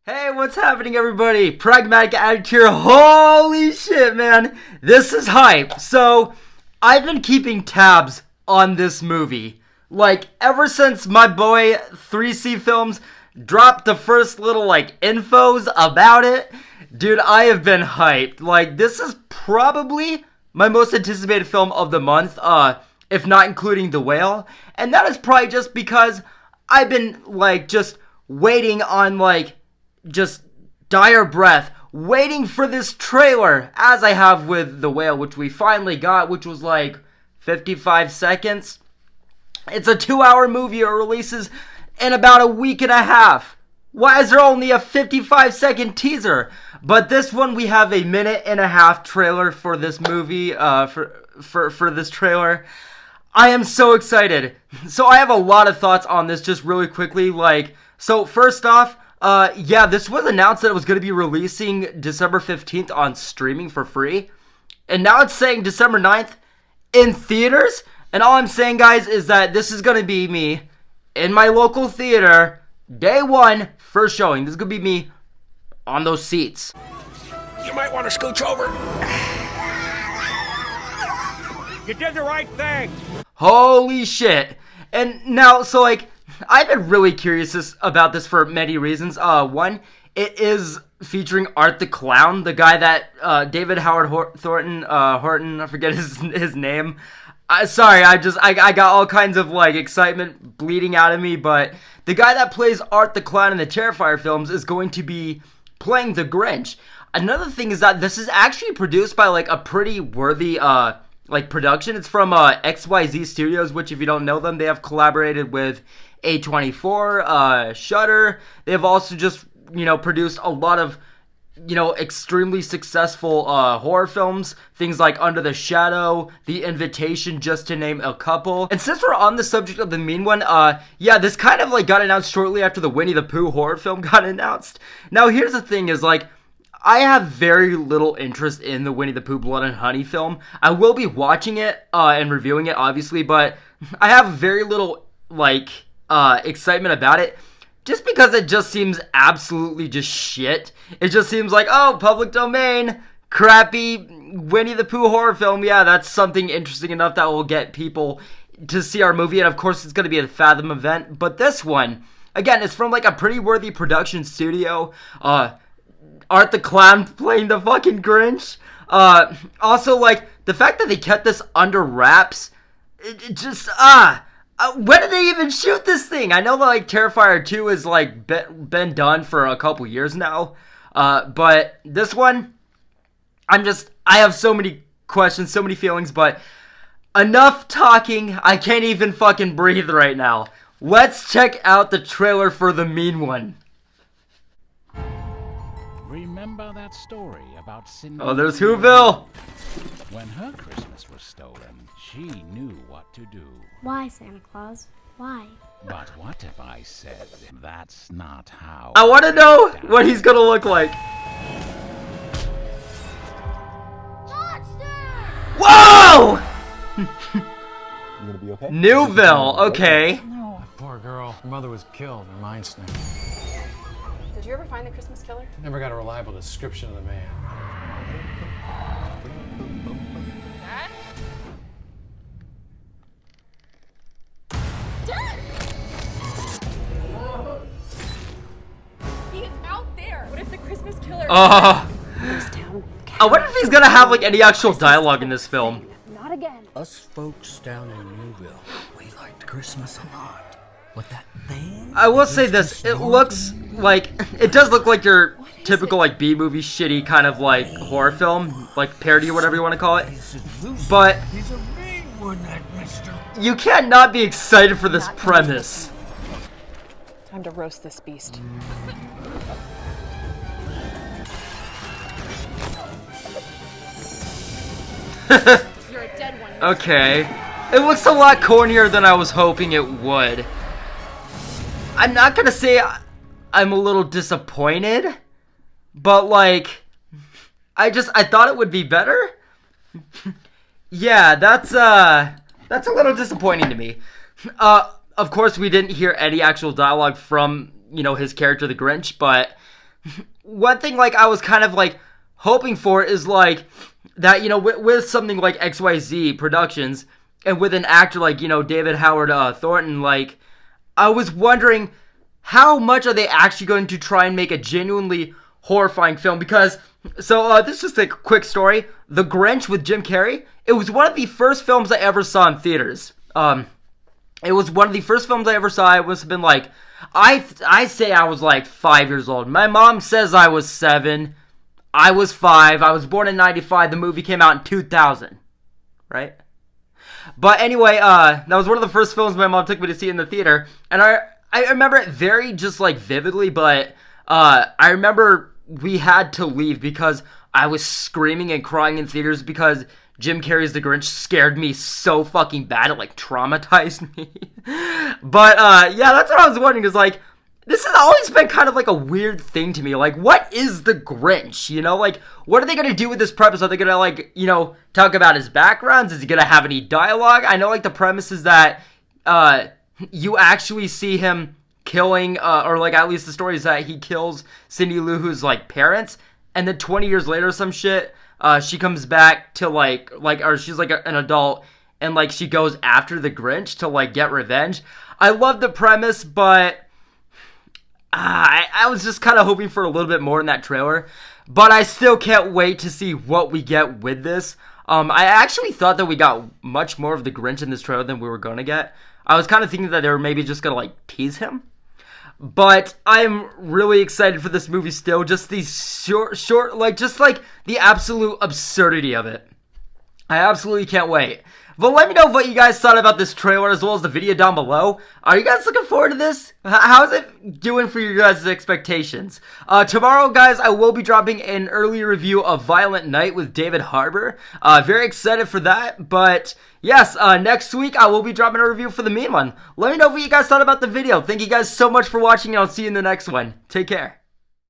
Hey, what's happening, everybody? Pragmatic Addict here. Holy shit, man. This is hype. So, I've been keeping tabs on this movie. Like, ever since my boy 3C Films dropped the first little, infos about it. Dude, I have been hyped. Like, this is probably my most anticipated film of the month, if not including The Whale. And that is probably just because I've been, just waiting on, just dire breath, waiting for this trailer, as I have with The Whale, which we finally got, which was 55 seconds. It's a 2-hour movie. It releases in about a week and a half. Why is there only a 55-second teaser? But this one, we have a minute and a half trailer for this movie, for this trailer. I am so excited. So I have a lot of thoughts on this, just really quickly. So first off, this was announced that it was going to be releasing December 15th on streaming for free. And now it's saying December 9th in theaters. And all I'm saying, guys, is that this is going to be me in my local theater, day one, first showing. This is going to be me on those seats. You might want to scooch over. You did the right thing. Holy shit. And now, I've been really curious about this for many reasons. One, it is featuring Art the Clown, the guy that David Howard Thornton, I forget his name. Sorry, I got all kinds of excitement bleeding out of me, but the guy that plays Art the Clown in the Terrifier films is going to be playing the Grinch. Another thing is that this is actually produced by a pretty worthy production. It's from XYZ Studios, which if you don't know them, they have collaborated with A24, Shudder. They have also just, produced a lot of, extremely successful horror films. Things like Under the Shadow, The Invitation, just to name a couple. And since we're on the subject of the mean one, this kind of got announced shortly after the Winnie the Pooh horror film got announced. Now, here's the thing is, I have very little interest in the Winnie the Pooh Blood and Honey film. I will be watching it and reviewing it, obviously, but I have very little, excitement about it, just because it just seems absolutely just shit. It just seems public domain, crappy Winnie the Pooh horror film. Yeah, that's something interesting enough that will get people to see our movie, and of course it's going to be a Fathom event. But this one, again, it's from a pretty worthy production studio. Art the Clown playing the fucking Grinch. Also, the fact that they kept this under wraps, it just, when did they even shoot this thing? I know that, Terrifier 2 has, been done for a couple years now. But this one, I have so many questions, so many feelings, but enough talking. I can't even fucking breathe right now. Let's check out the trailer for The Mean One. Remember that story about Cindy? Oh, there's Whoville. When her Christmas was stolen, she knew what to do. Why, Santa Claus? Why? But what if I said that's not how? I want to know what he's gonna look like. Whoa! You gonna be okay? Newville, okay. No. Poor girl. Her mother was killed. Her mind snapped. Did you ever find the Christmas killer? Never got a reliable description of the man. Dad? He is out there. What if the Christmas killer? I wonder if he's gonna have any actual dialogue in this film. Not again. Us folks down in Newville, we liked Christmas a lot. What that thing? I will say this, it looks it does look like your typical B-movie shitty kind of horror film, parody or whatever you want to call it. But He's a mean one, that mister. you can't not be excited for this premise. Time to roast this beast. You're a dead one. Okay. It looks a lot cornier than I was hoping it would. I'm not gonna say I'm a little disappointed, but I thought it would be better. Yeah, that's a little disappointing to me. Of course, we didn't hear any actual dialogue from, his character, the Grinch, but one thing like I was kind of like hoping for is like that, you know, with something like XYZ Productions and with an actor like, you know, David Howard Thornton, like I was wondering how much are they actually going to try and make a genuinely horrifying film? Because so this is just a quick story. The Grinch with Jim Carrey, it was one of the first films I ever saw in theaters. It was one of the first films I ever saw. It must have been like, I say I was like 5 years old. My mom says I was 7. I was 5. I was born in 95. The movie came out in 2000. Right? But anyway, that was one of the first films my mom took me to see in the theater. And I remember it very just like vividly, but I remember we had to leave because I was screaming and crying in theaters because Jim Carrey's The Grinch scared me so fucking bad. It like traumatized me. But yeah, that's what I was wondering, is like, this has always been kind of like a weird thing to me. Like, what is The Grinch? You know, like, what are they gonna do with this premise? Are they gonna, like, you know, talk about his backgrounds? Is he gonna have any dialogue? I know, like, the premise is that you actually see him killing, or like at least the story is that he kills Cindy Lou Who's like parents, and then 20 years later or some shit, she comes back to like or she's like an adult, and like she goes after the Grinch to like get revenge. I love the premise, but I was just kind of hoping for a little bit more in that trailer. But I still can't wait to see what we get with this. I actually thought that we got much more of the Grinch in this trailer than we were gonna get. I was kind of thinking that they were maybe just gonna like tease him. But I'm really excited for this movie still. Just these short, like, just like the absolute absurdity of it. I absolutely can't wait. But let me know what you guys thought about this trailer as well as the video down below. Are you guys looking forward to this? How's it doing for your guys' expectations? Tomorrow, guys, I will be dropping an early review of Violent Night with David Harbour. Very excited for that. But yes, next week I will be dropping a review for the mean one. Let me know what you guys thought about the video. Thank you guys so much for watching, and I'll see you in the next one. Take care.